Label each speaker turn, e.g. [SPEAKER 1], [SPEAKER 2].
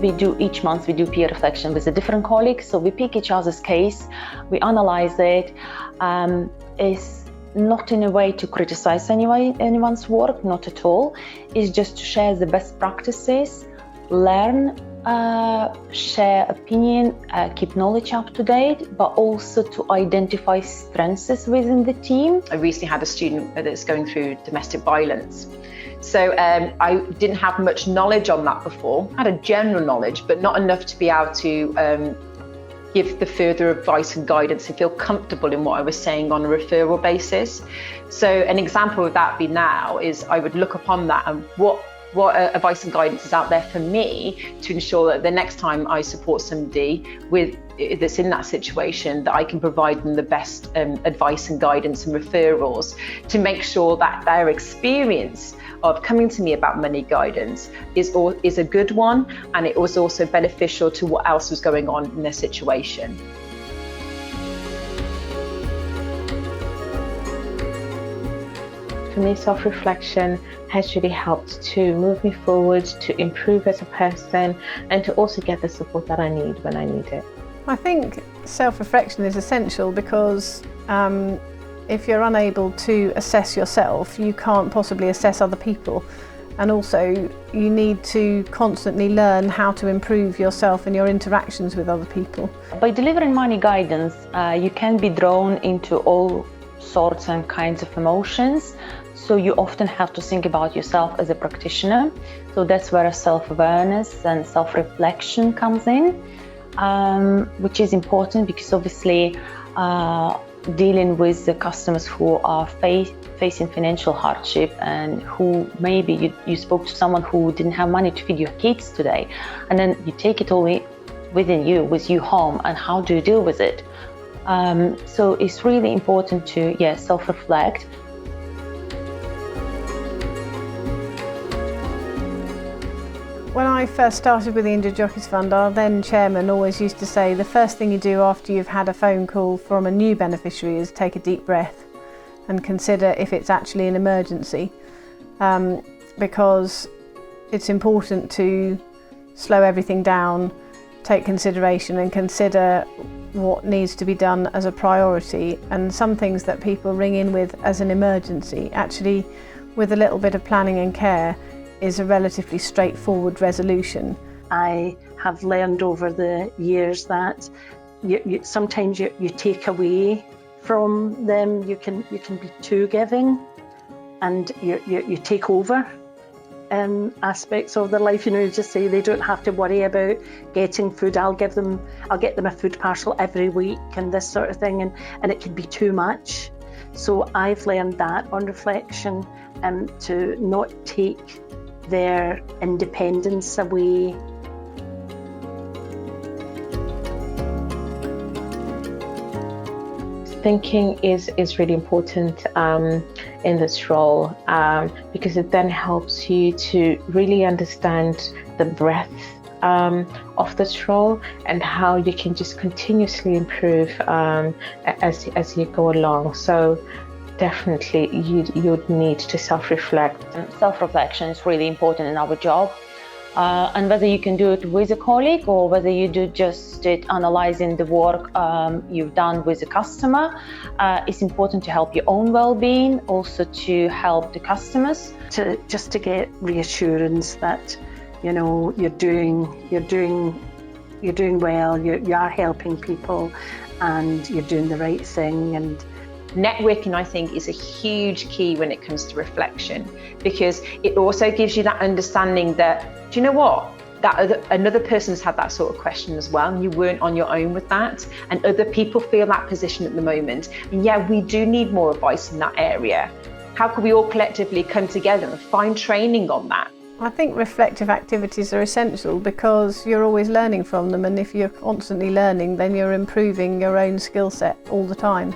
[SPEAKER 1] each month we do peer reflection with a different colleague. So we pick each other's case, we analyze it. It's not in a way to criticize anyone's work, not at all. It's just to share the best practices, learn, share opinion, keep knowledge up to date, but also to identify strengths within the team.
[SPEAKER 2] I recently had a student that's going through domestic violence. So I didn't have much knowledge on that before. I had a general knowledge, but not enough to be able to give the further advice and guidance and feel comfortable in what I was saying on a referral basis. So an example of that now is I would look upon that and what advice and guidance is out there for me to ensure that the next time I support somebody that's in that situation, that I can provide them the best advice and guidance and referrals to make sure that their experience of coming to me about money guidance is a good one, and it was also beneficial to what else was going on in their situation.
[SPEAKER 3] For me, self-reflection has really helped to move me forward, to improve as a person, and to also get the support that I need when I need it.
[SPEAKER 4] I think self-reflection is essential because if you're unable to assess yourself, you can't possibly assess other people. And also, you need to constantly learn how to improve yourself and your interactions with other people.
[SPEAKER 1] By delivering money guidance, you can be drawn into all sorts and kinds of emotions. So you often have to think about yourself as a practitioner. So that's where self-awareness and self-reflection comes in, which is important because obviously dealing with the customers who are facing financial hardship and who maybe you spoke to someone who didn't have money to feed your kids today, and then you take it all within you, with you home, and how do you deal with it? So it's really important to self-reflect.
[SPEAKER 4] When I first started with the Injured Jockeys Fund, our then chairman always used to say the first thing you do after you've had a phone call from a new beneficiary is take a deep breath and consider if it's actually an emergency, because it's important to slow everything down, take consideration and consider what needs to be done as a priority, and some things that people ring in with as an emergency, actually with a little bit of planning and care, is a relatively straightforward resolution.
[SPEAKER 5] I have learned over the years that sometimes you take away from them. You can be too giving, and you take over aspects of their life. You just say they don't have to worry about getting food. I'll get them a food parcel every week and this sort of thing, and it can be too much. So I've learned that on reflection, to not take their independence away.
[SPEAKER 3] Thinking is really important in this role, because it then helps you to really understand the breadth of this role and how you can just continuously improve as you go along. So definitely you'd need to self-reflect.
[SPEAKER 1] Self-reflection is really important in our job, and whether you can do it with a colleague or whether you do just it analyzing the work you've done with a customer, it's important to help your own well-being, also to help the customers.
[SPEAKER 5] To get reassurance that you're doing well, you are helping people, and you're doing the right thing. And
[SPEAKER 2] networking, I think, is a huge key when it comes to reflection, because it also gives you that understanding that, do you know what, that another person's had that sort of question as well, and you weren't on your own with that, and other people feel that position at the moment. And we do need more advice in that area. How can we all collectively come together and find training on that?
[SPEAKER 4] I think reflective activities are essential because you're always learning from them, and if you're constantly learning, then you're improving your own skill set all the time.